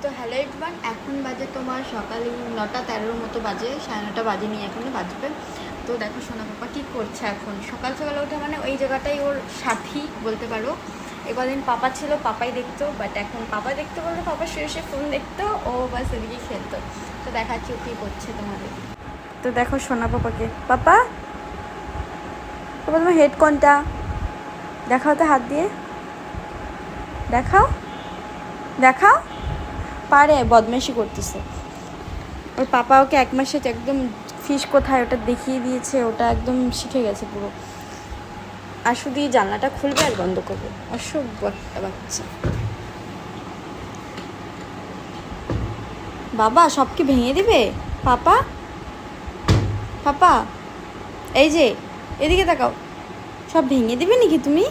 তো hello everyone, এখন বাজে তোমার সকাল 9:13 মতো বাজে, 9:30 বাজেনি, এখনও বাজবে। তো দেখো সোনা পাপা কী করছে এখন। সকাল সকাল ওঠে মানে ওই জায়গাটাই ওর সাথী বলতে পারো। একদিন পাপা ছিল, পাপাই দেখতো, বাট এখন পাপা দেখতে বলতে পাপা শুয়ে শুয়ে ফোন দেখতো, ও বাস এদিকে খেলতো। তো দেখাচ্ছি ও কী করছে তোমাদের। তো দেখো সোনা পাপাকে, পাপা পাপা তোমার হেড কোনটা দেখাও তো, হাত দিয়ে দেখাও দেখাও। পারে বদমাইশি করতেছে। ওর পাপা ওকে 1 মাসে একদম ফিশ কোথায় ওটা দেখিয়ে দিয়েছে, ওটা একদম শিখে গেছে পুরো। আর শুধু এই জানলাটা খুলবে আর বন্ধ করবে, অসভ্য একটা বাচ্চা। বাবা সব কি ভেঙে দিবে পাপা? পাপা এই যে এদিকে তাকাও, সব ভেঙে দিবে নাকি তুমি?